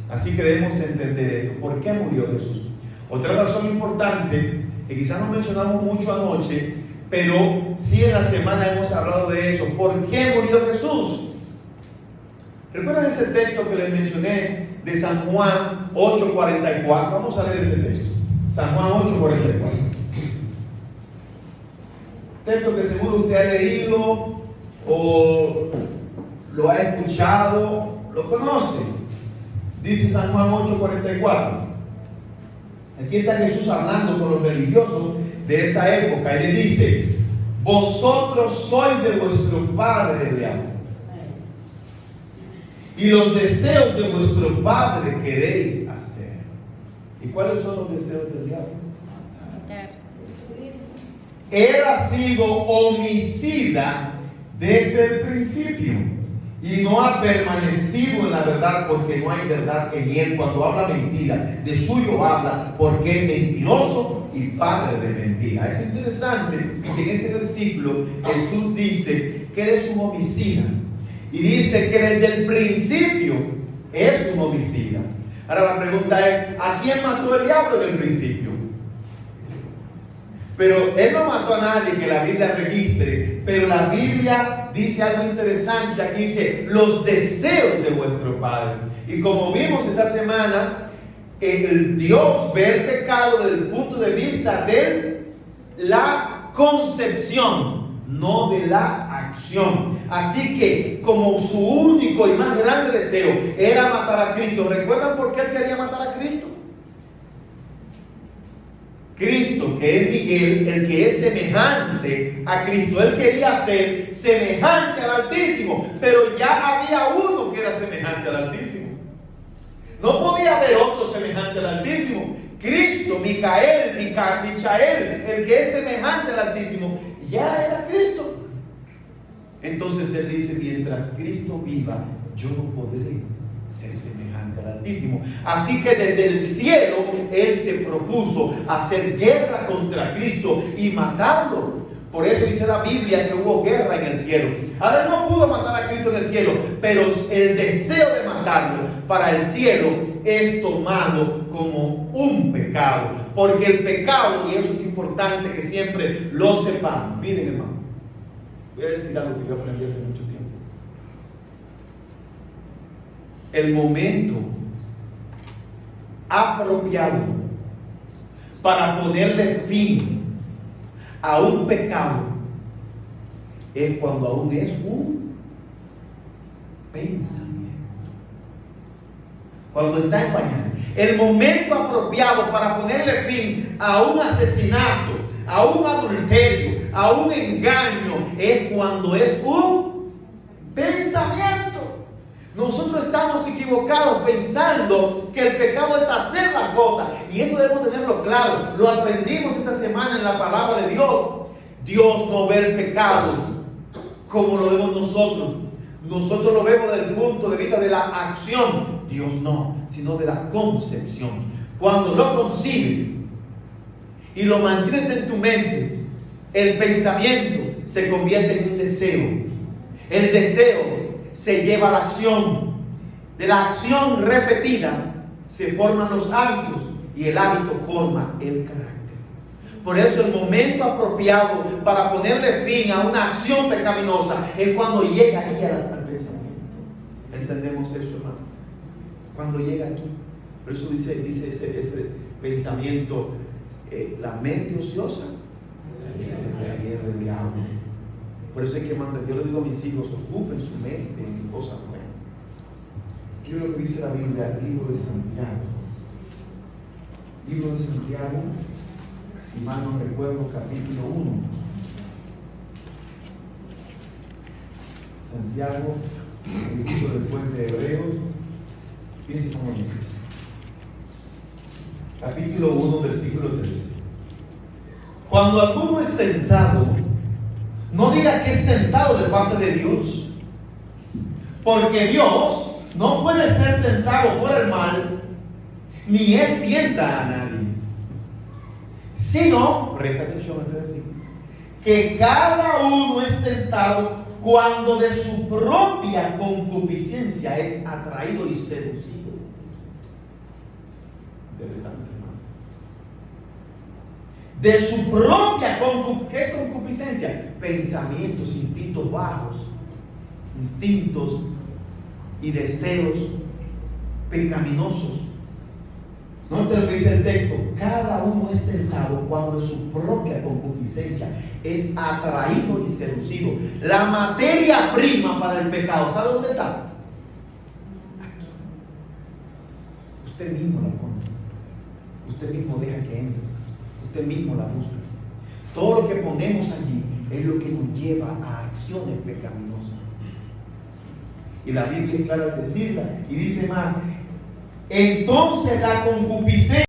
Así que debemos entender esto. ¿Por qué murió Jesús? Otra razón importante, que quizás no mencionamos mucho anoche, pero sí en la semana hemos hablado de eso. ¿Por qué murió Jesús? ¿Recuerdan ese texto que les mencioné de San Juan 8:44? Vamos a leer ese texto. San Juan 8:44. Texto que seguro usted ha leído o lo ha escuchado, lo conoce. Dice San Juan 8:44. Aquí está Jesús hablando con los religiosos de esa época y le dice: vosotros sois de vuestro padre el diablo, y los deseos de vuestro padre queréis hacer. ¿Y cuáles son los deseos del diablo? Él ha sido homicida desde el principio y no ha permanecido en la verdad, porque no hay verdad en él. Cuando habla mentira, de suyo habla, porque es mentiroso y padre de mentira. Es interesante que en este versículo Jesús dice que eres un homicida, y dice que desde el principio es un homicida. Ahora la pregunta es: ¿a quién mató el diablo en el principio? Pero él no mató a nadie que la Biblia registre. Pero la Biblia dice algo interesante. Aquí dice: los deseos de vuestro padre. Y como vimos esta semana, el Dios ve el pecado desde el punto de vista de la concepción, no de la acción. Así que como su único y más grande deseo era matar a Cristo. ¿Recuerdan por qué él quería matar a Cristo? Cristo, que es Miguel, el que es semejante a Cristo, él quería ser semejante al Altísimo, pero ya había uno que era semejante al Altísimo. No podía haber otro semejante al Altísimo. Cristo, Michael, el que es semejante al Altísimo, ya era Cristo. Entonces él dice: mientras Cristo viva, yo no podré ser semejante al Altísimo. Así que desde el cielo él se propuso hacer guerra contra Cristo y matarlo. Por eso dice la Biblia que hubo guerra en el cielo. Ahora él no pudo matar a Cristo en el cielo, pero el deseo de matarlo para el cielo es tomado como un pecado. Porque el pecado, y eso es importante que siempre lo sepamos. Miren, hermano, voy a decir algo que yo aprendí hace mucho tiempo. El momento apropiado para ponerle fin a un pecado es cuando aún es un pensamiento, cuando está en pañales. El momento apropiado para ponerle fin a un asesinato, a un adulterio, a un engaño, es cuando es un pensamiento. Nosotros estamos equivocados pensando que el pecado es hacer la cosa, y eso debemos tenerlo claro. Lo aprendimos esta semana en la palabra de Dios. Dios no ve el pecado como lo vemos nosotros. Nosotros lo vemos desde el punto de vista de la acción. Dios no, sino de la concepción. Cuando lo concibes y lo mantienes en tu mente, el pensamiento se convierte en un deseo. El deseo se lleva a la acción. De la acción repetida se forman los hábitos, y el hábito forma el carácter. Por eso el momento apropiado para ponerle fin a una acción pecaminosa es cuando llega aquí al pensamiento. ¿Entendemos eso, hermano? Cuando llega aquí. Por eso dice ese pensamiento, la mente ociosa la hierba del diablo. Por eso hay que mantener, yo le digo a mis hijos: ocupen su mente en cosas buenas. Quiero lo que dice la Biblia, el libro de Santiago. Libro de Santiago, si mal no recuerdo, capítulo 1. Santiago, escrito después de Hebreos. Fíjense cómo dice. Capítulo 1, versículo 13. Cuando alguno es tentado, no diga que es tentado de parte de Dios, porque Dios no puede ser tentado por el mal, ni Él tienta a nadie, sino, presta atención a este versículo, que cada uno es tentado cuando de su propia concupiscencia es atraído y seducido. de su propia concupiscencia. ¿Qué es concupiscencia? Pensamientos, instintos bajos, instintos y deseos pecaminosos. Note lo que dice el texto: cada uno es tentado cuando de su propia concupiscencia es atraído y seducido. La materia prima para el pecado, ¿sabe dónde está? Aquí. Usted mismo la pone, usted mismo deja que entre, usted mismo la busca. Todo lo que ponemos allí es lo que nos lleva a acciones pecaminosas. Y la Biblia es clara al decirla, y dice más: entonces la concupiscencia